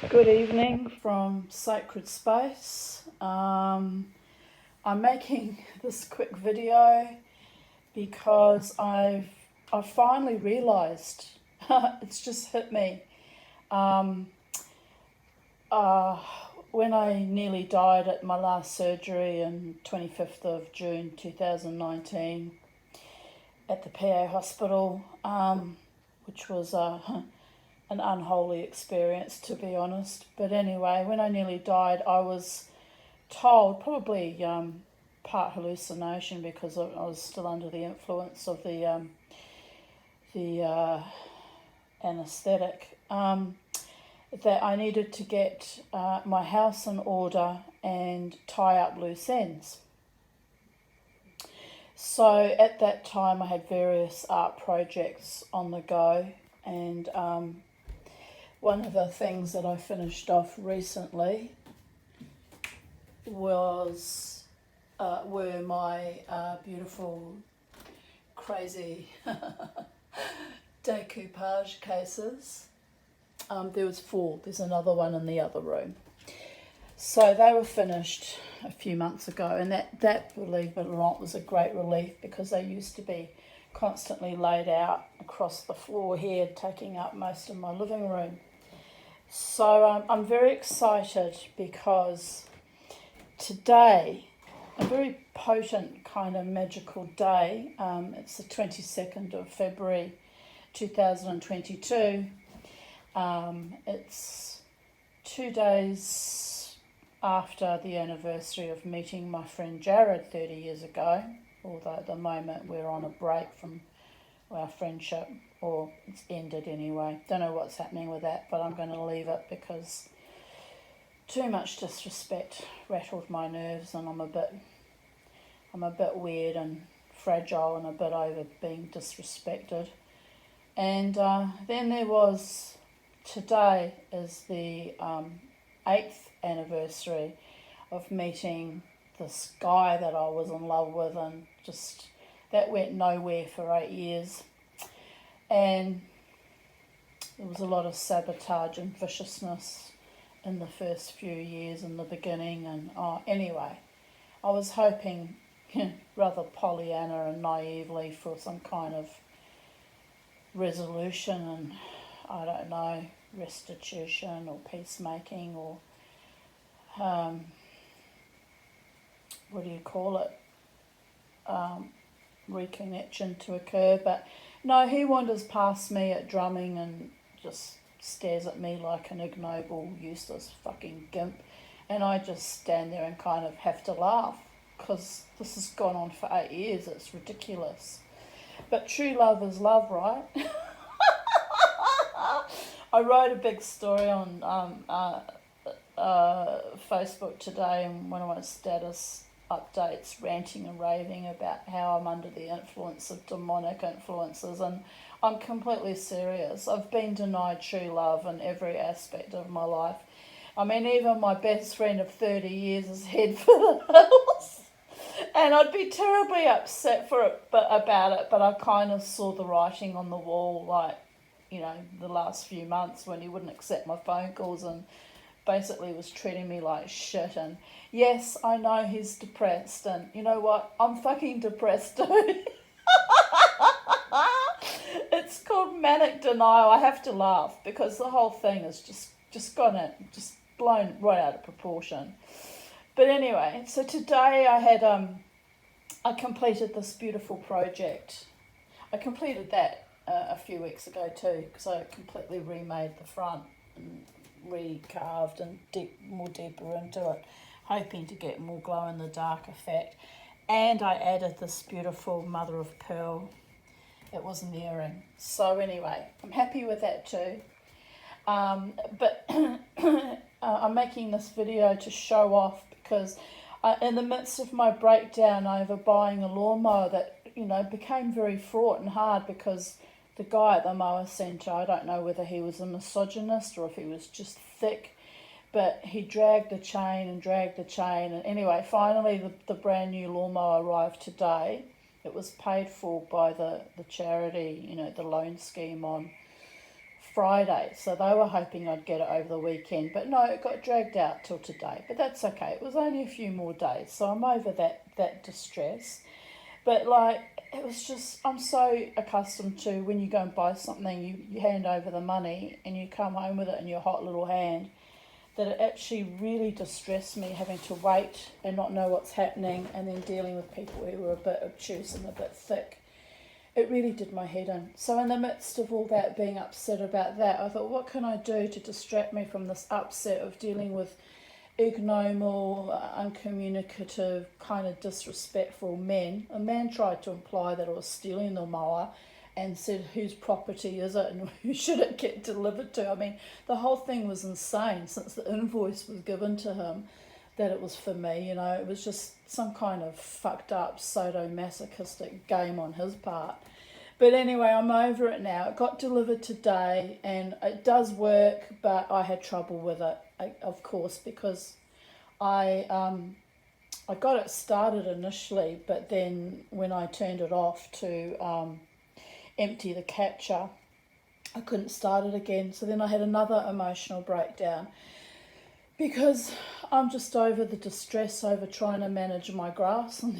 Good evening from Sacred Space. I'm making this quick video because I've finally realised it's just hit me. Um, uh, when I nearly died at my last surgery on 25th of June 2019 at the PA hospital, which was an unholy experience, to be honest. But anyway, when I nearly died, I was told, probably part hallucination because I was still under the influence of the anaesthetic, that I needed to get my house in order and tie up loose ends. So at that time I had various art projects on the go, and one of the things that I finished off recently was were my beautiful, crazy decoupage cases. There was 4. There's another one in the other room. So they were finished a few months ago, and that, believe it or not, was a great relief because they used to be constantly laid out across the floor here, taking up most of my living room. So I'm very excited because today, a very potent kind of magical day, it's the 22nd of February 2022. It's 2 days after the anniversary of meeting my friend Jared 30 years ago, although at the moment we're on a break from our friendship, or it's ended anyway. Don't know what's happening with that, but I'm going to leave it because too much disrespect rattled my nerves, and I'm a bit weird and fragile and a bit over being disrespected. And then there was, today is the 8th anniversary of meeting this guy that I was in love with, and just that went nowhere for 8 years. And there was a lot of sabotage and viciousness in the first few years in the beginning. And anyway, I was hoping, rather Pollyanna and naively, for some kind of resolution and, I don't know, restitution or peacemaking or what do you call it, reconnection to occur. But no, he wanders past me at drumming and just stares at me like an ignoble, useless fucking gimp, and I just stand there and kind of have to laugh because this has gone on for 8 years. It's ridiculous. But true love is love, right? I wrote a big story on Facebook today, and one of my status updates, ranting and raving about how I'm under the influence of demonic influences, and I'm completely serious. I've been denied true love in every aspect of my life. I mean, even my best friend of 30 years is head for the hills. And I'd be terribly upset about it, but I kind of saw the writing on the wall, like, the last few months when he wouldn't accept my phone calls and basically was treating me like shit. And yes, I know he's depressed, and you know what? I'm fucking depressed too. It's called manic denial. I have to laugh because the whole thing is just blown right out of proportion. But anyway, so today I completed this beautiful project. I completed that a few weeks ago too, because I completely remade the front and recarved and more deeper into it, hoping to get more glow in the dark effect. And I added this beautiful mother of pearl. It was an earring. So anyway, I'm happy with that too. But I'm making this video to show off because in the midst of my breakdown over buying a lawnmower that, became very fraught and hard because the guy at the mower centre, I don't know whether he was a misogynist or if he was just thick, but he dragged the chain. And anyway, finally the brand new lawnmower arrived today. It was paid for by the charity, the loan scheme on Friday, so they were hoping I'd get it over the weekend, but no, it got dragged out till today, but that's okay. It was only a few more days, so I'm over that distress. But like, it was just, I'm so accustomed to when you go and buy something, you hand over the money and you come home with it in your hot little hand, that it actually really distressed me having to wait and not know what's happening, and then dealing with people who were a bit obtuse and a bit thick. It really did my head in. So in the midst of all that, being upset about that, I thought, what can I do to distract me from this upset of dealing with ignoble, uncommunicative, kind of disrespectful men? A man tried to imply that I was stealing the mower and said, whose property is it and who should it get delivered to? I mean, the whole thing was insane since the invoice was given to him, that it was for me, you know. It was just some kind of fucked up sadomasochistic game on his part. But anyway, I'm over it now. It got delivered today and it does work, but I had trouble with it, of course, because I got it started initially, but then when I turned it off to empty the catcher, I couldn't start it again. So then I had another emotional breakdown, because I'm just over the distress over trying to manage my grass and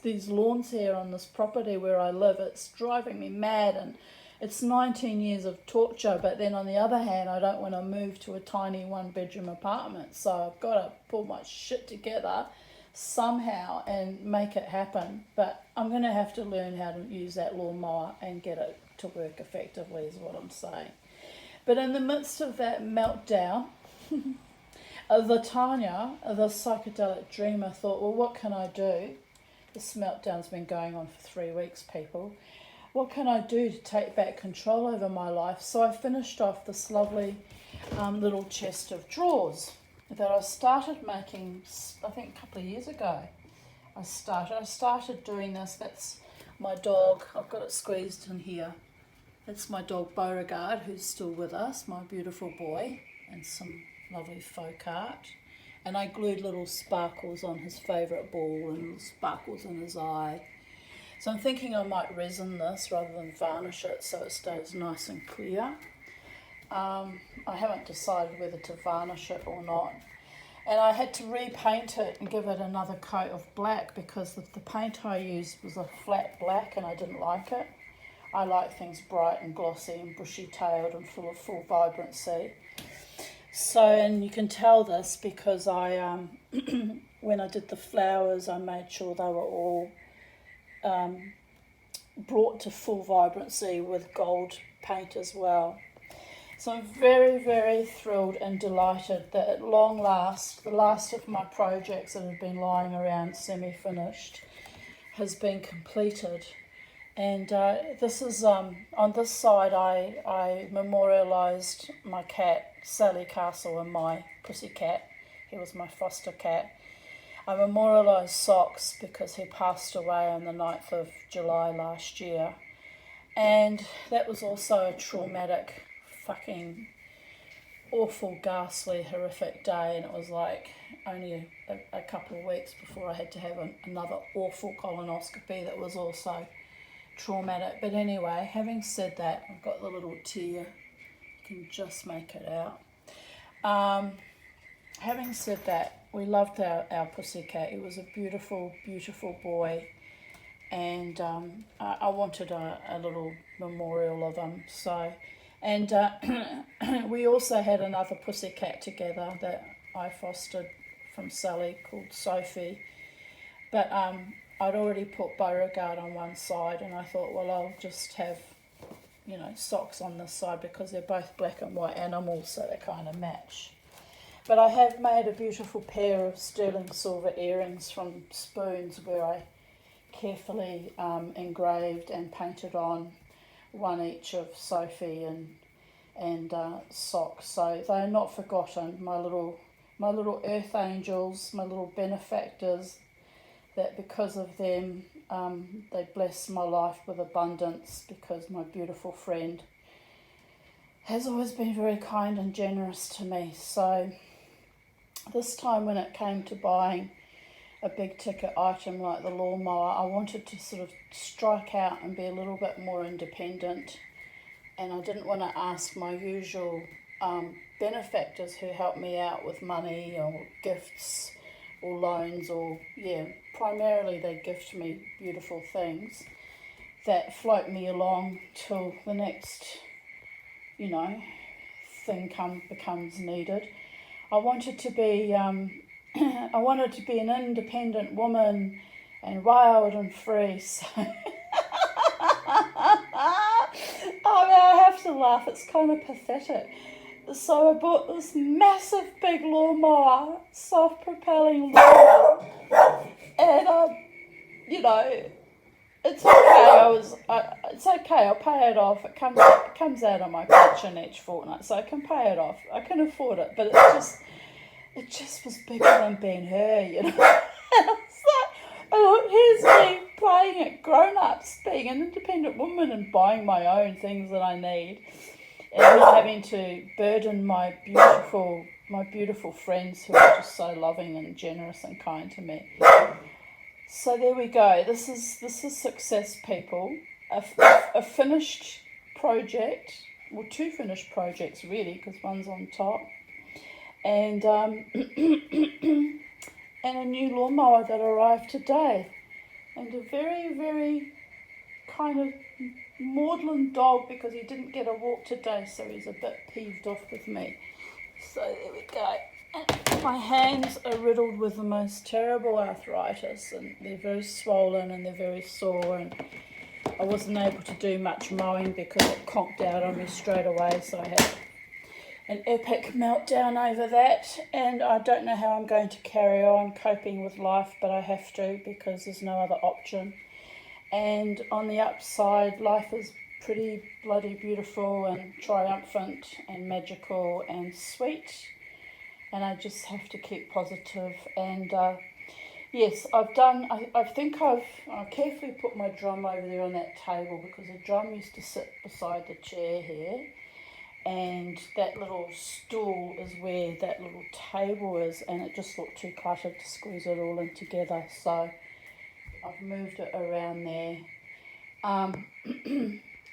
these lawns here on this property where I live. It's driving me mad, and it's 19 years of torture. But then on the other hand, I don't want to move to a tiny 1-bedroom apartment, so I've got to pull my shit together somehow and make it happen. But I'm going to have to learn how to use that lawnmower and get it to work effectively, is what I'm saying. But in the midst of that meltdown, the Tanya, the psychedelic dreamer, thought, well, what can I do? This meltdown's been going on for 3 weeks, people. What can I do to take back control over my life? So I finished off this lovely little chest of drawers that I started making, I think, a couple of years ago. I started doing this. That's my dog. I've got it squeezed in here. That's my dog Beauregard, who's still with us, my beautiful boy, and some lovely folk art. And I glued little sparkles on his favourite ball and little sparkles in his eye. So I'm thinking I might resin this rather than varnish it so it stays nice and clear. I haven't decided whether to varnish it or not. And I had to repaint it and give it another coat of black, because the paint I used was a flat black and I didn't like it. I like things bright and glossy and bushy-tailed and full of full vibrancy. So, and you can tell this because I, when I did the flowers, I made sure they were all brought to full vibrancy with gold paint as well. So I'm very, very thrilled and delighted that at long last, the last of my projects that have been lying around semi-finished has been completed. And this is, on this side, I memorialised my cat, Sally Castle, and my pussycat. He was my foster cat. I memorialised Socks because he passed away on the 9th of July last year. And that was also a traumatic, fucking awful, ghastly, horrific day. And it was like only a couple of weeks before I had to have another awful colonoscopy that was also traumatic. But anyway, having said that, I've got the little tear, you can just make it out. Having said that, we loved our pussycat. He was a beautiful, beautiful boy, and I wanted a little memorial of him. So, and we also had another pussycat together that I fostered from Sally called Sophie, but I'd already put Beauregard on one side, and I thought, well, I'll just have, Socks on this side because they're both black and white animals, so they kind of match. But I have made a beautiful pair of sterling silver earrings from spoons where I carefully engraved and painted on one each of Sophie and Socks. So they're not forgotten, my little earth angels, my little benefactors, that because of them they bless my life with abundance, because my beautiful friend has always been very kind and generous to me. So this time when it came to buying a big ticket item like the lawnmower, I wanted to sort of strike out and be a little bit more independent and I didn't want to ask my usual benefactors who help me out with money or gifts or loans, or primarily they gift me beautiful things that float me along till the next, thing becomes needed. I wanted to be I wanted to be an independent woman and wild and free. So I have to laugh. It's kind of pathetic. So I bought this massive big lawnmower, self-propelling lawnmower, and it's okay. It's okay. I'll pay it off. It comes out of my pension each fortnight, so I can pay it off. I can afford it, but it just was bigger than being her, And it's like, here's me playing at grown-ups, being an independent woman and buying my own things that I need, and not having to burden my beautiful friends who are just so loving and generous and kind to me. So there we go. This is success, people. A finished project, well, two finished projects really, because one's on top, and and a new lawnmower that arrived today, and a very, very kind of maudlin dog because he didn't get a walk today, so he's a bit peeved off with me. So there we go. And my hands are riddled with the most terrible arthritis, and they're very swollen and they're very sore, and I wasn't able to do much mowing because it conked out on me straight away, so I had an epic meltdown over that, and I don't know how I'm going to carry on coping with life, but I have to because there's no other option. And on the upside, life is pretty bloody beautiful and triumphant and magical and sweet, and I just have to keep positive. And yes, I think I've carefully put my drum over there on that table, because the drum used to sit beside the chair here, and that little stool is where that little table is, and it just looked too cluttered to squeeze it all in together, so I've moved it around there.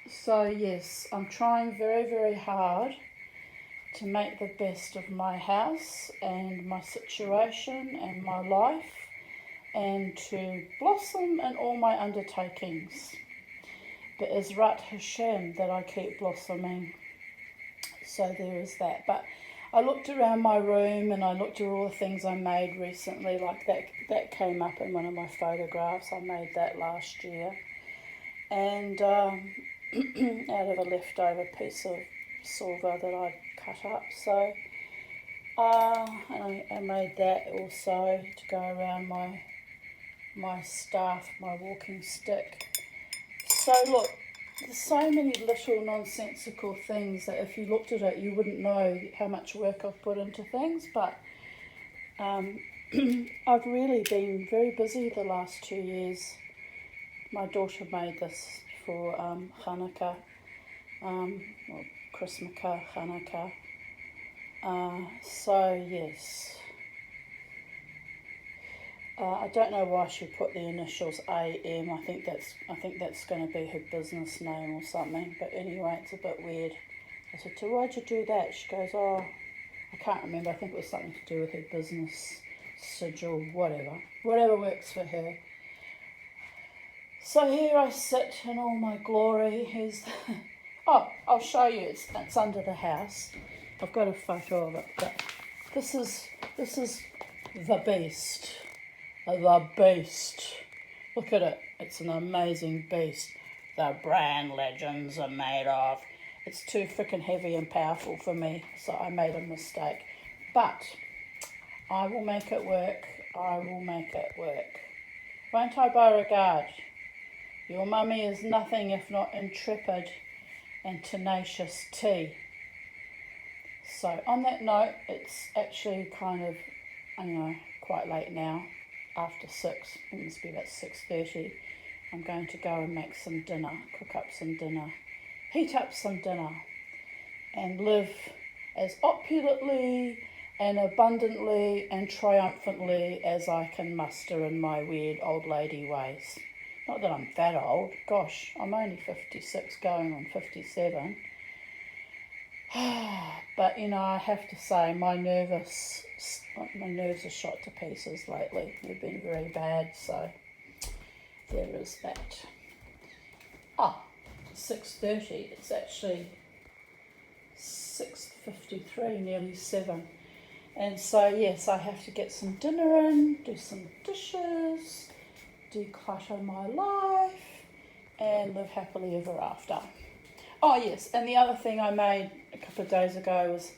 So yes, I'm trying very, very hard to make the best of my house and my situation and my life, and to blossom in all my undertakings. But Ezrat Hashem that I keep blossoming. So there is that. But I looked around my room and I looked at all the things I made recently, like that came up in one of my photographs. I made that last year. And out of a leftover piece of silver that I'd cut up. So and I made that also to go around my staff, my walking stick. So look, there's so many little nonsensical things that if you looked at it, you wouldn't know how much work I've put into things. But I've really been very busy the last 2 years. My daughter made this for Hanukkah, or Christmaka, Hanukkah. So yes. I don't know why she put the initials AM. I think that's going to be her business name or something. But anyway, it's a bit weird. I said to her, "Why'd you do that?" She goes, "Oh, I can't remember. I think it was something to do with her business sigil, whatever works for her." So here I sit in all my glory. Here's oh, I'll show you. It's under the house. I've got a photo of it. But this is the beast. The beast. Look at it. It's an amazing beast. The brand legends are made of. It's too freaking heavy and powerful for me, so I made a mistake. But I will make it work. I will make it work. Won't I, Beauregard? Your mummy is nothing if not intrepid and tenacious tea. So on that note, it's actually kind of, quite late now. After 6, it must be about 6:30, I'm going to go and make some dinner, cook up some dinner, heat up some dinner, and live as opulently and abundantly and triumphantly as I can muster in my weird old lady ways. Not that I'm that old, gosh, I'm only 56 going on 57, But, you know, I have to say my nerves are shot to pieces lately. They've been very bad, so there is that. Oh, 6:30. It's actually 6:53, nearly 7. And so, yes, I have to get some dinner in, do some dishes, declutter my life, and live happily ever after. Oh, yes, and the other thing I made a couple of days ago was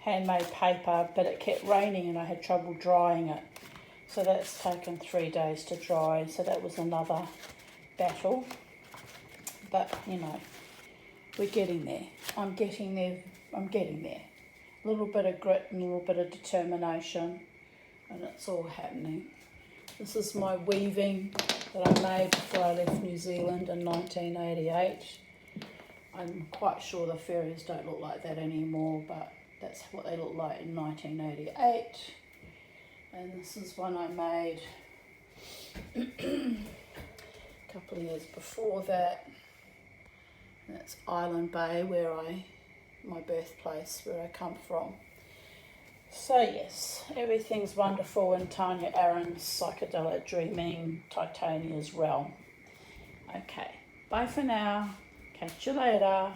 handmade paper, but it kept raining and I had trouble drying it. So that's taken 3 days to dry, so that was another battle. But, you know, we're getting there. I'm getting there. A little bit of grit and a little bit of determination, and it's all happening. This is my weaving that I made before I left New Zealand in 1988. I'm quite sure the fairies don't look like that anymore, but that's what they look like in 1988. And this is one I made a couple of years before that. That's Island Bay, my birthplace, where I come from. So yes, everything's wonderful in Tanya Aaron's Psychedelic Dreaming Titania's realm. Okay, bye for now. Catch you later.